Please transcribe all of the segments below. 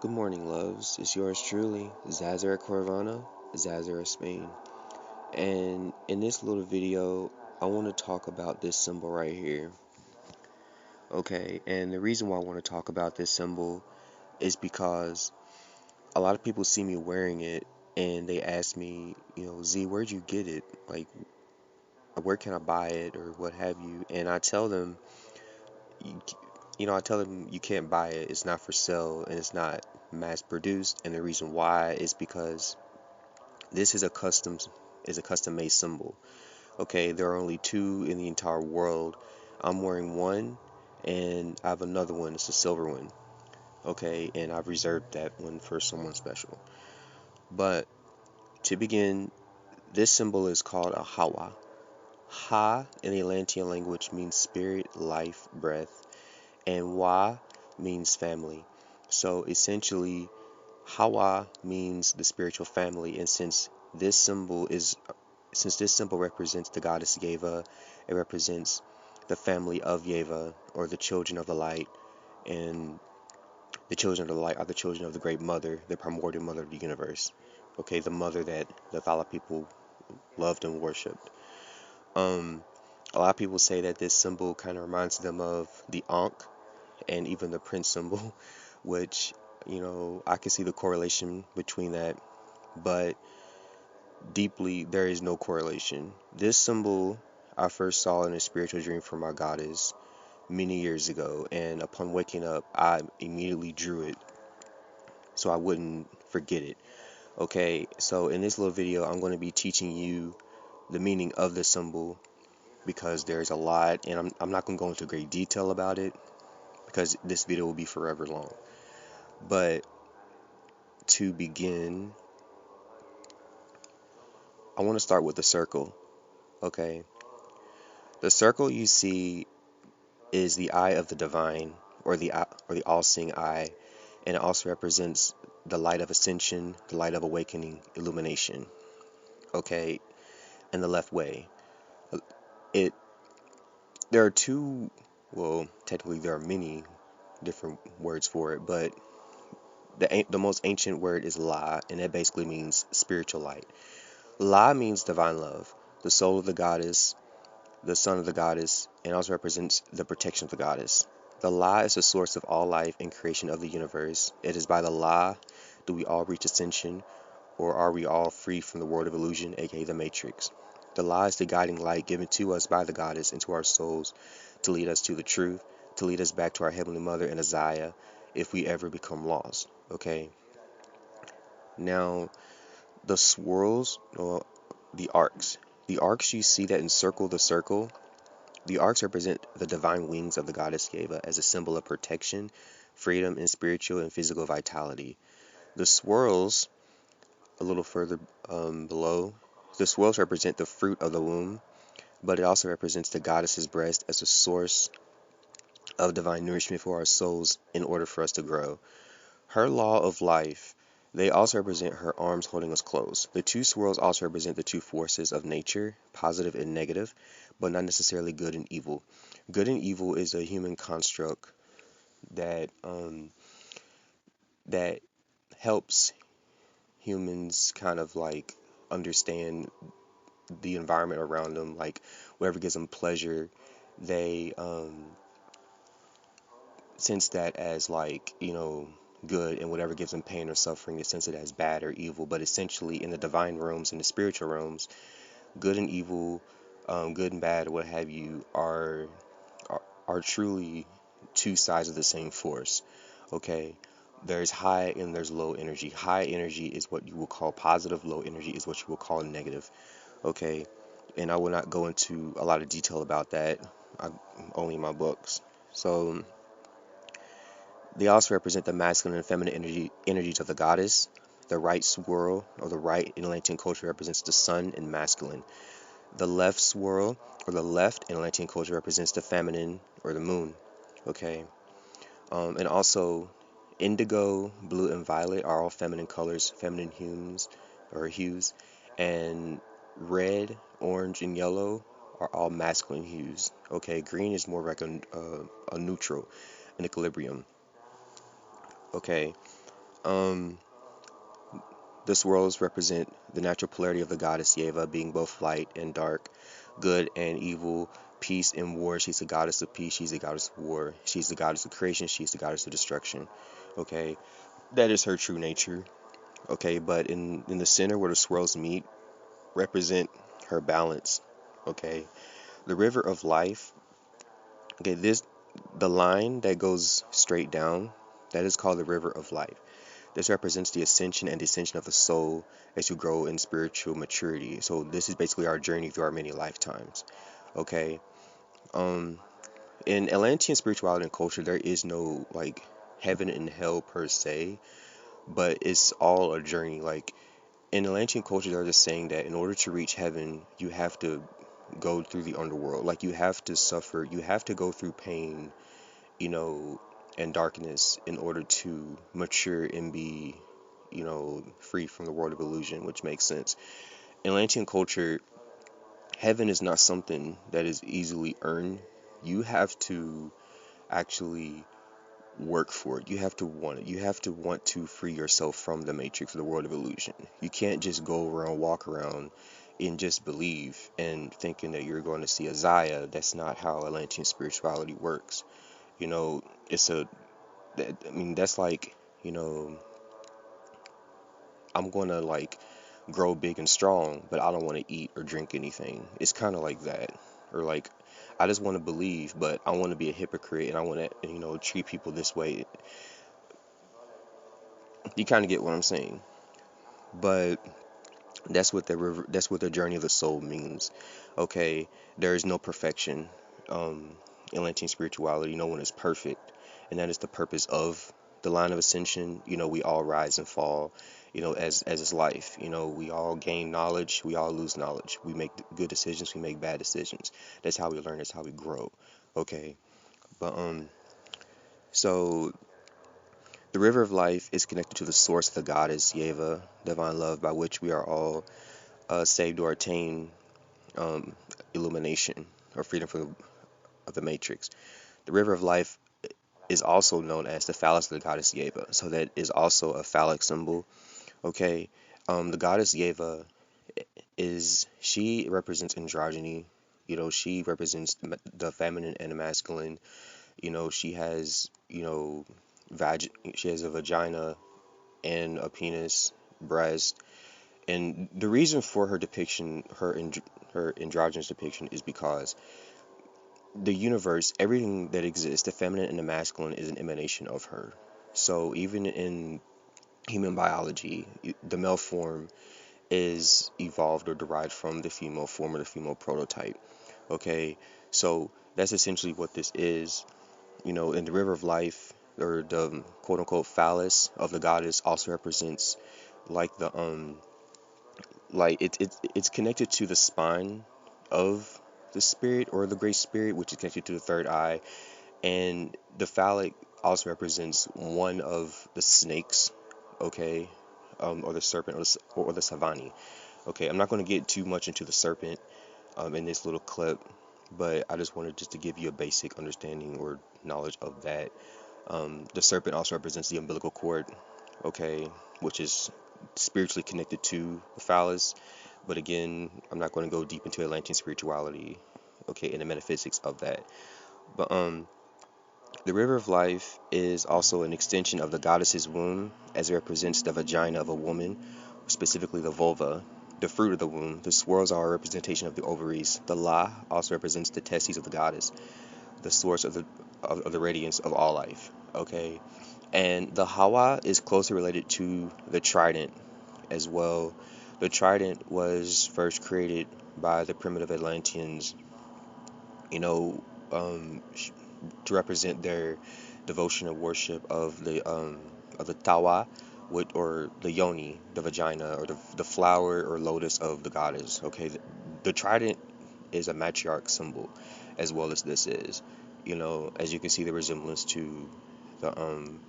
Good morning, loves. It's yours truly, Zazara Corvana, Zazara Spain. And in this little video, I want to talk about this symbol right here. Okay, and the reason why I want to talk about this symbol is because a lot of people see me wearing it and they ask me, Z, where'd you get it? Like, where can I buy it or what have you? And I tell them, you, I tell them you can't buy it. It's not for sale and it's not mass produced. And the reason why is because this is a custom made symbol. Okay, there are only two in the entire world. I'm wearing one and I have another one. It's a silver one. Okay, and I've reserved that one for someone special. But to begin, this symbol is called a Hawa. Ha in the Atlantean language means spirit, life, breath, and Wa means family. So essentially, Hawa means the spiritual family, and since this symbol represents the goddess Yeva, it represents the family of Yeva, or the children of the light, and the children of the light are the children of the great mother, the primordial mother of the universe. Okay, the mother that the Thala people loved and worshipped. Um, a lot of people say that this symbol kind of reminds them of the Ankh and even the Prince symbol, which, I can see the correlation between that, but deeply, there is no correlation. This symbol I first saw in a spiritual dream from my goddess many years ago, and upon waking up, I immediately drew it so I wouldn't forget it. Okay, so in this little video, I'm going to be teaching you the meaning of the symbol because there's a lot, and I'm not going to go into great detail about it because this video will be forever long. But to begin, I want to start with the circle. Okay, the circle you see is the eye of the divine, or the all-seeing eye, and it also represents the light of ascension, the light of awakening, illumination. Okay, and the left way. It there are two, well, technically there are many different words for it, but the most ancient word is La, and it basically means spiritual light. La means divine love, the soul of the goddess, the son of the goddess, and also represents the protection of the goddess. The La is the source of all life and creation of the universe. It is by the La do we all reach ascension, or are we all free from the world of illusion, aka the Matrix. The La is the guiding light given to us by the goddess into our souls to lead us to the truth, to lead us back to our Heavenly Mother and Azaya if we ever become lost. Okay? Now, the swirls, or the arcs. The arcs you see that encircle the circle, the arcs represent the divine wings of the goddess Yeva as a symbol of protection, freedom, and spiritual and physical vitality. The swirls, a little further below, the swirls represent the fruit of the womb, but it also represents the goddess's breast as a source of divine nourishment for our souls in order for us to grow. Her law of life, they also represent her arms holding us close. The two swirls also represent the two forces of nature, positive and negative, but not necessarily good and evil. Good and evil is a human construct that that helps humans kind of like understand the environment around them, like whatever gives them pleasure, they sense that as like, good, and whatever gives them pain or suffering, they sense it as bad or evil. But essentially, in the divine realms and the spiritual realms, good and evil, good and bad, what have you, are truly two sides of the same force. Okay, there's high and there's low energy. High energy is what you will call positive. Low energy is what you will call negative. Okay, and I will not go into a lot of detail about that. Only in my books. So they also represent the masculine and feminine energies of the goddess. The right swirl, or the right in Atlantean culture, represents the sun and masculine. The left swirl, or the left in Atlantean culture, represents the feminine, or the moon. Okay, and also indigo, blue, and violet are all feminine colors, feminine hues, and red, orange, and yellow are all masculine hues. Okay, green is more like a neutral, an equilibrium. Okay, Um, the swirls represent the natural polarity of the goddess Yeva, being both light and dark, good and evil, peace and war. She's the goddess of peace. She's the goddess of war. She's the goddess of creation. She's the goddess of destruction. Okay, that is her true nature. Okay, but in the center where the swirls meet represent her balance. Okay, the river of life. Okay, the line that goes straight down, that is called the river of life. This represents the ascension and descension of the soul as you grow in spiritual maturity. So this is basically our journey through our many lifetimes. Okay. Um, in Atlantean spirituality and culture, there is no like heaven and hell per se, but it's all a journey. Like in Atlantean culture, they're just saying that in order to reach heaven, you have to go through the underworld. Like you have to suffer, you have to go through pain, you know, and darkness in order to mature and be, free from the world of illusion, which makes sense. In Atlantean culture, heaven is not something that is easily earned. You have to actually work for it. You have to want it. You have to want to free yourself from the matrix, the world of illusion. You can't just go around, walk around, and just believe and thinking that you're going to see a Zaya. That's not how Atlantean spirituality works. You know, it's a, I mean, that's like, you know, I'm going to like grow big and strong, but I don't want to eat or drink anything. It's kind of like that. Or like, I just want to believe, but I want to be a hypocrite and I want to, treat people this way. You kind of get what I'm saying. But that's what the journey of the soul means. Okay, there is no perfection. In Atlantean spirituality, no one is perfect, and that is the purpose of the line of ascension. We all rise and fall. As is life. We all gain knowledge. We all lose knowledge. We make good decisions. We make bad decisions. That's how we learn. That's how we grow. Okay, but so the river of life is connected to the source of the goddess Yeva, divine love, by which we are all saved or attain um, illumination or freedom from of the matrix. The river of life is also known as the phallus of the goddess Yeva, so that is also a phallic symbol. Okay, the goddess Yeva she represents androgyny. She represents the feminine and the masculine. She has she has a vagina and a penis, breast, and the reason for her depiction, her androgynous depiction, is because the universe, everything that exists, the feminine and the masculine, is an emanation of her. So even in human biology, the male form is evolved or derived from the female form or the female prototype. Okay, so that's essentially what this is. In the river of life, or the quote unquote phallus of the goddess, also represents like the like it's connected to the spine of the spirit or the great spirit, which is connected to the third eye, and the phallic also represents one of the snakes, okay, or the serpent, or the savani. Okay, I'm not going to get too much into the serpent in this little clip, but I just wanted just to give you a basic understanding or knowledge of that. The serpent also represents the umbilical cord, okay, which is spiritually connected to the phallus. But again, I'm not going to go deep into Atlantean spirituality, okay, and the metaphysics of that. But the river of life is also an extension of the goddess's womb, as it represents the vagina of a woman, specifically the vulva, the fruit of the womb. The swirls are a representation of the ovaries. The La also represents the testes of the goddess, the source of the radiance of all life. Okay, and the Hawa is closely related to the trident as well. The trident was first created by the primitive Atlanteans, you know, to represent their devotion and worship of the Tawa, or the yoni, the vagina, or the flower or lotus of the goddess. Okay, the trident is a matriarch symbol, as well as this is. As you can see, the resemblance to the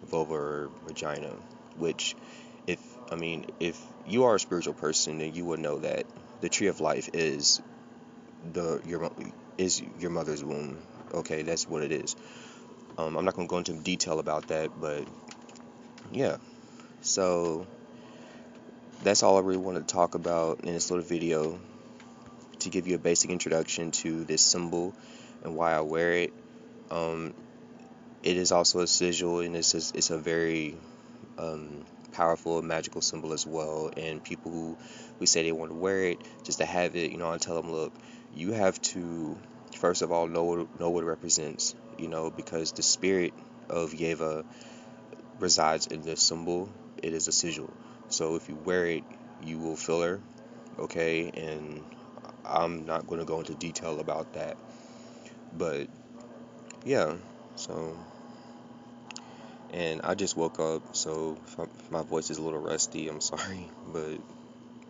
vulva or vagina, which, if you are a spiritual person, then you would know that the tree of life is your mother's womb. Okay, that's what it is. I'm not going to go into detail about that, but yeah. So that's all I really wanted to talk about in this little video, to give you a basic introduction to this symbol and why I wear it. Um, it is also a sigil, and it's a very powerful magical symbol as well. And people who say they want to wear it just to have it, I tell them, look, you have to first of all know what it represents, because the spirit of Yeva resides in this symbol. It is a sigil. So if you wear it, you will feel her, okay? And I'm not going to go into detail about that, but yeah. So, and I just woke up, so if my voice is a little rusty, I'm sorry, but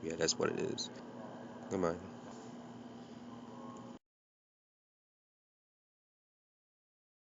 yeah, that's what it is. Goodbye.